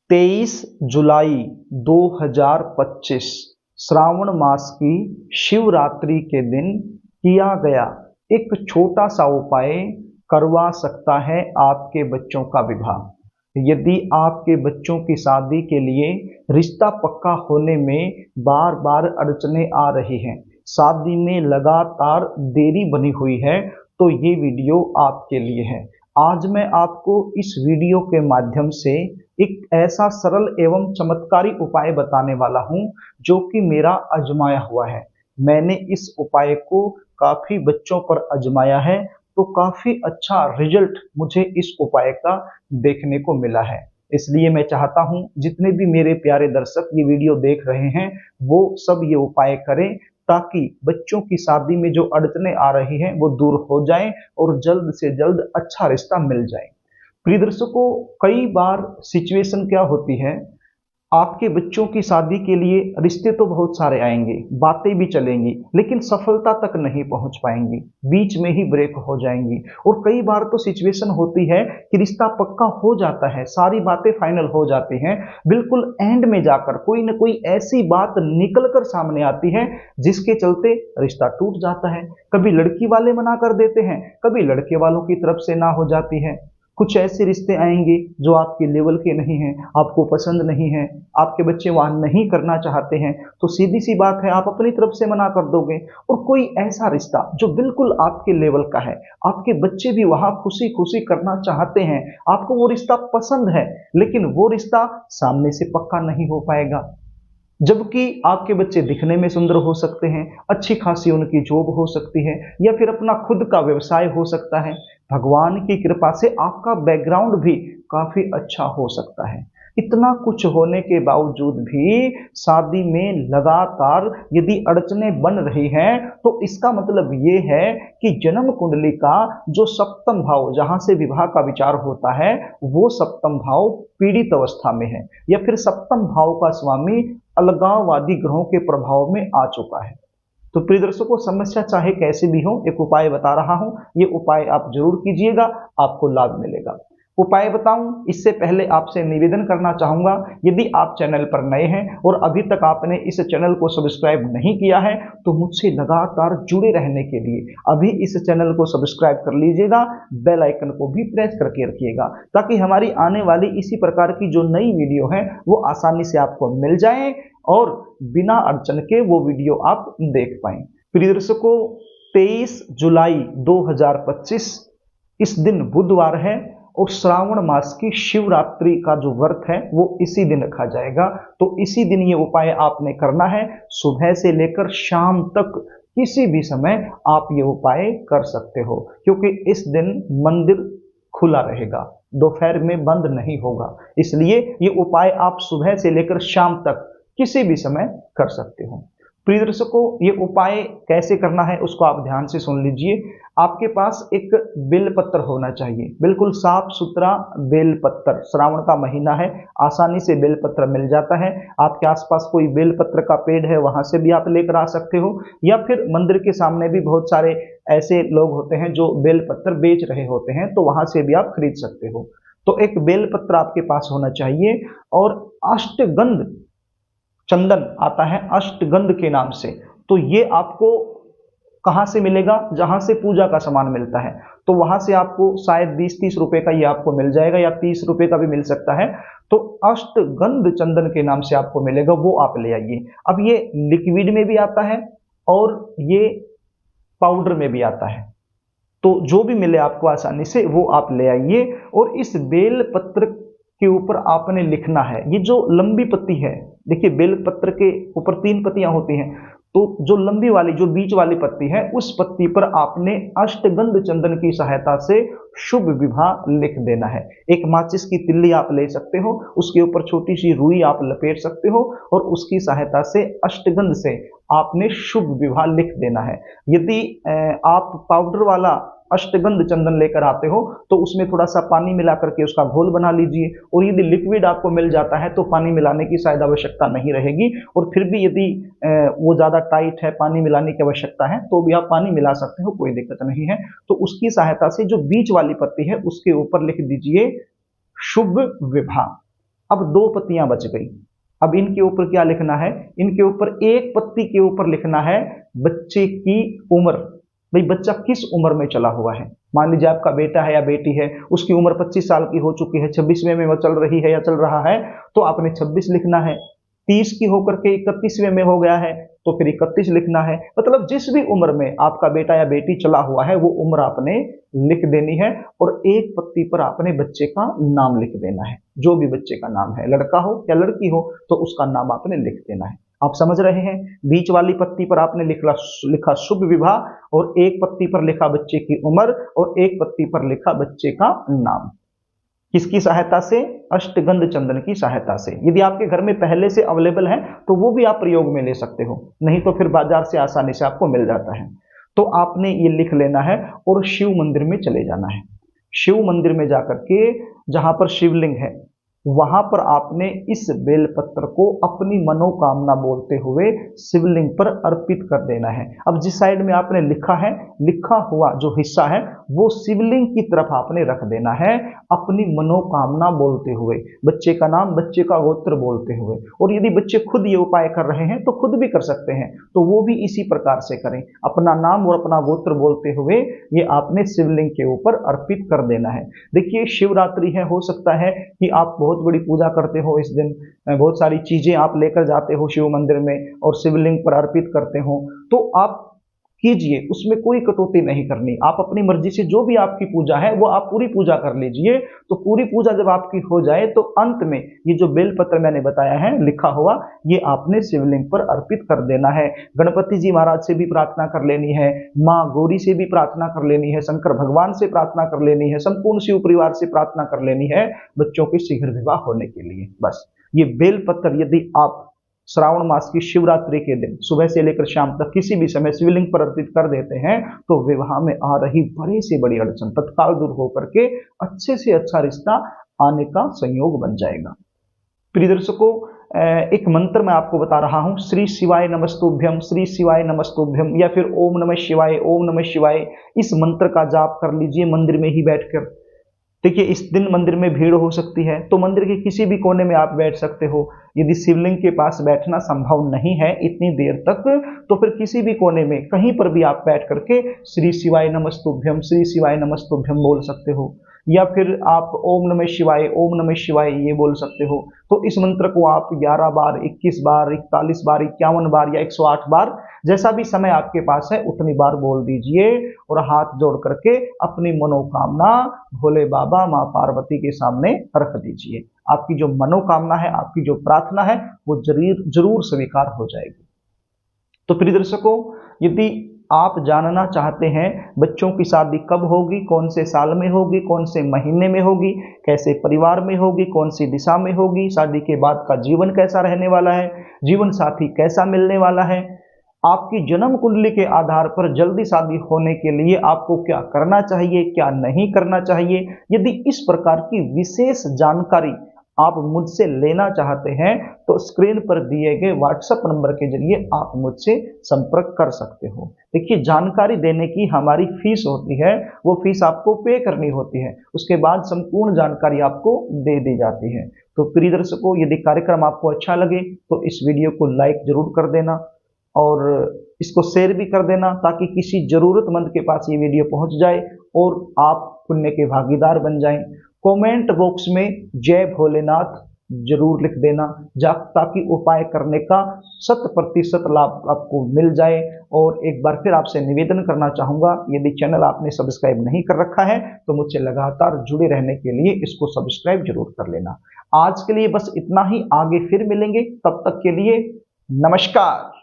23 जुलाई 2025 श्रावण मास की शिवरात्रि के दिन किया गया एक छोटा सा उपाय करवा सकता है आपके बच्चों का विवाह। यदि आपके बच्चों की शादी के लिए रिश्ता पक्का होने में बार बार अड़चने आ रही हैं, शादी में लगातार देरी बनी हुई है, तो ये वीडियो आपके लिए है। आज मैं आपको इस वीडियो के माध्यम से एक ऐसा सरल एवं चमत्कारी उपाय बताने वाला हूं जो कि मेरा आजमाया हुआ है। मैंने इस उपाय को काफी बच्चों पर आजमाया है, तो काफी अच्छा रिजल्ट मुझे इस उपाय का देखने को मिला है। इसलिए मैं चाहता हूं जितने भी मेरे प्यारे दर्शक ये वीडियो देख रहे हैं वो सब ये उपाय करें, ताकि बच्चों की शादी में जो अड़चने आ रही हैं वो दूर हो जाएं और जल्द से जल्द अच्छा रिश्ता मिल जाए। प्रिय दर्शकों, कई बार सिचुएशन क्या होती है, आपके बच्चों की शादी के लिए रिश्ते तो बहुत सारे आएंगे, बातें भी चलेंगी, लेकिन सफलता तक नहीं पहुंच पाएंगी, बीच में ही ब्रेक हो जाएंगी। और कई बार तो सिचुएशन होती है कि रिश्ता पक्का हो जाता है, सारी बातें फाइनल हो जाती हैं, बिल्कुल एंड में जाकर कोई न कोई ऐसी बात निकल कर सामने आती है जिसके चलते रिश्ता टूट जाता है। कभी लड़की वाले मना कर देते हैं, कभी लड़के वालों की तरफ से ना हो जाती है। कुछ ऐसे रिश्ते आएंगे जो आपके लेवल के नहीं हैं, आपको पसंद नहीं है, आपके बच्चे वहां नहीं करना चाहते हैं, तो सीधी सी बात है आप अपनी तरफ से मना कर दोगे। और कोई ऐसा रिश्ता जो बिल्कुल आपके लेवल का है, आपके बच्चे भी वहां खुशी खुशी करना चाहते हैं, आपको वो रिश्ता पसंद है, लेकिन वो रिश्ता सामने से पक्का नहीं हो पाएगा। जबकि आपके बच्चे दिखने में सुंदर हो सकते हैं, अच्छी खासी उनकी जॉब हो सकती है, या फिर अपना खुद का व्यवसाय हो सकता है। भगवान की कृपा से आपका बैकग्राउंड भी काफी अच्छा हो सकता है। इतना कुछ होने के बावजूद भी शादी में लगातार यदि अड़चने बन रही हैं, तो इसका मतलब ये है कि जन्म कुंडली का जो सप्तम भाव, जहां से विवाह का विचार होता है, वो सप्तम भाव पीड़ित अवस्था में है, या फिर सप्तम भाव का स्वामी अलगाववादी ग्रहों के प्रभाव में आ चुका है। तो प्रिय दर्शकों, समस्या चाहे कैसे भी हो, एक उपाय बता रहा हूं, ये उपाय आप जरूर कीजिएगा, आपको लाभ मिलेगा। उपाय बताऊं इससे पहले आपसे निवेदन करना चाहूंगा, यदि आप चैनल पर नए हैं और अभी तक आपने इस चैनल को सब्सक्राइब नहीं किया है, तो मुझसे लगातार जुड़े रहने के लिए अभी इस चैनल को सब्सक्राइब कर लीजिएगा, बेल आइकन को भी प्रेस करके रखिएगा, ताकि हमारी आने वाली इसी प्रकार की जो नई वीडियो है वो आसानी से आपको मिल जाए और बिना अड़चन के वो वीडियो आप देख पाएं। प्रिय दर्शकों, 23 जुलाई 2025 इस दिन बुधवार है और श्रावण मास की शिवरात्रि का जो व्रत है वो इसी दिन रखा जाएगा। तो इसी दिन ये उपाय आपने करना है। सुबह से लेकर शाम तक किसी भी समय आप ये उपाय कर सकते हो, क्योंकि इस दिन मंदिर खुला रहेगा, दोपहर में बंद नहीं होगा। इसलिए ये उपाय आप सुबह से लेकर शाम तक किसी भी समय कर सकते हो। प्रिय दर्शकों, ये उपाय कैसे करना है उसको आप ध्यान से सुन लीजिए। आपके पास एक बेलपत्र होना चाहिए, बिल्कुल साफ सुथरा बेलपत्र। श्रावण का महीना है, आसानी से बेलपत्र मिल जाता है। आपके आसपास कोई बेलपत्र का पेड़ है, वहां से भी आप लेकर आ सकते हो, या फिर मंदिर के सामने भी बहुत सारे ऐसे लोग होते हैं जो बेलपत्र बेच रहे होते हैं, तो वहां से भी आप खरीद सकते हो। तो एक बेलपत्र आपके पास होना चाहिए, और अष्टगंध चंदन आता है अष्टगंध के नाम से, तो ये आपको कहां से मिलेगा? जहां से पूजा का सामान मिलता है, तो वहां से आपको शायद 20-30 रुपए का ये आपको मिल जाएगा, या 30 रुपए का भी मिल सकता है। तो अष्टगंध चंदन के नाम से आपको मिलेगा, वो आप ले आइए। अब ये लिक्विड में भी आता है और ये पाउडर में भी आता है, तो जो भी मिले आपको आसानी से वो आप ले आइए। और इस बेल पत्र के ऊपर आपने लिखना है, ये जो लंबी पत्ती है, देखिए बेल पत्र के ऊपर 3 पत्तियां होती हैं, तो जो लंबी वाली, जो बीच वाली पत्ती है, उस पत्ती पर आपने अष्टगंध चंदन की सहायता से शुभ विवाह लिख देना है। एक माचिस की तिल्ली आप ले सकते हो, उसके ऊपर छोटी सी रुई आप लपेट सकते हो, और उसकी सहायता से अष्टगंध से आपने शुभ विवाह लिख देना है। यदि आप पाउडर वाला अष्टगंध चंदन लेकर आते हो, तो उसमें थोड़ा सा पानी मिला करके उसका घोल बना लीजिए। और यदि लिक्विड आपको मिल जाता है तो पानी मिलाने की शायद आवश्यकता नहीं रहेगी, और फिर भी यदि वो ज़्यादा टाइट है, पानी मिलाने की आवश्यकता है, तो भी आप पानी मिला सकते हो, कोई दिक्कत नहीं है। तो उसकी सहायता से जो बीच वाली पत्ती है उसके ऊपर लिख दीजिए शुभ विवाह। अब 2 पत्तियां बच गई। अब इनके ऊपर क्या लिखना है, इनके ऊपर एक पत्ती के ऊपर लिखना है बच्चे की उम्र। भाई बच्चा किस उम्र में चला हुआ है। मान लीजिए आपका बेटा है या बेटी है, उसकी उम्र 25 साल की हो चुकी है, 26वें में वो चल रही है या चल रहा है, तो आपने 26 लिखना है। 30 की होकर के 31वें में हो गया है तो फिर 31 लिखना है। मतलब जिस भी उम्र में आपका बेटा या बेटी चला हुआ है वो उम्र आपने लिख देनी है, और एक पत्ती पर आपने बच्चे का नाम लिख देना है। जो भी बच्चे का नाम है, लड़का हो या लड़की हो, तो उसका नाम आपने लिख देना है। आप समझ रहे हैं। बीच वाली पत्ती पर आपने लिखा शुभ विवाह, और एक पत्ती पर लिखा बच्चे की उम्र, और एक पत्ती पर लिखा बच्चे का नाम। किसकी सहायता से? अष्टगंध चंदन की सहायता से। यदि आपके घर में पहले से अवेलेबल है तो वो भी आप प्रयोग में ले सकते हो, नहीं तो फिर बाजार से आसानी से आपको मिल जाता है। तो आपने ये लिख लेना है और शिव मंदिर में चले जाना है। शिव मंदिर में जाकर के जहां पर शिवलिंग है वहां पर आपने इस बेलपत्र को अपनी मनोकामना बोलते हुए शिवलिंग पर अर्पित कर देना है। अब जिस साइड में आपने लिखा है, लिखा हुआ जो हिस्सा है वो शिवलिंग की तरफ आपने रख देना है, अपनी मनोकामना बोलते हुए, बच्चे का नाम, बच्चे का गोत्र बोलते हुए। और यदि बच्चे खुद ये उपाय कर रहे हैं तो खुद भी कर सकते हैं, तो वो भी इसी प्रकार से करें। अपना नाम और अपना गोत्र बोलते हुए ये आपने शिवलिंग के ऊपर अर्पित कर देना है। देखिए शिवरात्रि है, हो सकता है कि आप बहुत बड़ी पूजा करते हो, इस दिन बहुत सारी चीजें आप लेकर जाते हो शिव मंदिर में और शिवलिंग पर अर्पित करते हो, तो आप कीजिए, उसमें कोई कटौती नहीं करनी। आप अपनी मर्जी से जो भी आपकी पूजा है वो आप पूरी पूजा कर लीजिए। तो पूरी पूजा जब आपकी हो जाए तो अंत में ये जो बेलपत्र मैंने बताया है लिखा हुआ, ये आपने शिवलिंग पर अर्पित कर देना है। गणपति जी महाराज से भी प्रार्थना कर लेनी है, माँ गौरी से भी प्रार्थना कर लेनी है, शंकर भगवान से प्रार्थना कर लेनी है, संपूर्ण शिव परिवार से प्रार्थना कर लेनी है बच्चों के शीघ्र विवाह होने के लिए। बस ये बेलपत्र यदि आप श्रावण मास की शिवरात्रि के दिन सुबह से लेकर शाम तक किसी भी समय शिवलिंग पर अर्पित कर देते हैं तो विवाह में आ रही बड़ी से बड़ी अड़चन तत्काल दूर होकर के अच्छे से अच्छा रिश्ता आने का संयोग बन जाएगा। प्रिय दर्शकों, एक मंत्र मैं आपको बता रहा हूं, श्री शिवाय नमस्तुभ्यम, श्री शिवाय नमस्तुभ्यम, या फिर ओम नमः शिवाय, ओम नमः शिवाय। इस मंत्र का जाप कर लीजिए मंदिर में ही बैठकर। देखिए इस दिन मंदिर में भीड़ हो सकती है तो मंदिर के किसी भी कोने में आप बैठ सकते हो। यदि शिवलिंग के पास बैठना संभव नहीं है इतनी देर तक, तो फिर किसी भी कोने में कहीं पर भी आप बैठ करके श्री शिवाय नमस्तुभ्यम, श्री शिवाय नमस्तुभ्यम बोल सकते हो, या फिर आप ओम नमः शिवाय, ओम नमः शिवाय ये बोल सकते हो। तो इस मंत्र को आप 11 बार, 21 बार, 41 बार, 51 बार या 108 बार, जैसा भी समय आपके पास है उतनी बार बोल दीजिए, और हाथ जोड़ करके अपनी मनोकामना भोले बाबा माँ पार्वती के सामने रख दीजिए। आपकी जो मनोकामना है, आपकी जो प्रार्थना है वो जरूर स्वीकार हो जाएगी। तो प्रिय दर्शकों, यदि आप जानना चाहते हैं बच्चों की शादी कब होगी, कौन से साल में होगी, कौन से महीने में होगी, कैसे परिवार में होगी, कौन सी दिशा में होगी, शादी के बाद का जीवन कैसा रहने वाला है, जीवन साथी कैसा मिलने वाला है, आपकी जन्म कुंडली के आधार पर जल्दी शादी होने के लिए आपको क्या करना चाहिए, क्या नहीं करना चाहिए, यदि इस प्रकार की विशेष जानकारी आप मुझसे लेना चाहते हैं तो स्क्रीन पर दिए गए व्हाट्सएप नंबर के जरिए आप मुझसे संपर्क कर सकते हो। देखिए जानकारी देने की हमारी फीस होती है, वो फीस आपको पे करनी होती है, उसके बाद संपूर्ण जानकारी आपको दे दी जाती है। तो प्रिय दर्शकों, यदि कार्यक्रम आपको अच्छा लगे तो इस वीडियो को लाइक जरूर कर देना और इसको शेयर भी कर देना, ताकि किसी जरूरतमंद के पास ये वीडियो पहुंच जाए और आप पुण्य के भागीदार बन जाएं। कमेंट बॉक्स में जय भोलेनाथ जरूर लिख देना, ताकि उपाय करने का 100% लाभ आपको मिल जाए। और एक बार फिर आपसे निवेदन करना चाहूंगा, यदि चैनल आपने सब्सक्राइब नहीं कर रखा है तो मुझसे लगातार जुड़े रहने के लिए इसको सब्सक्राइब जरूर कर लेना। आज के लिए बस इतना ही, आगे फिर मिलेंगे, तब तक के लिए नमस्कार।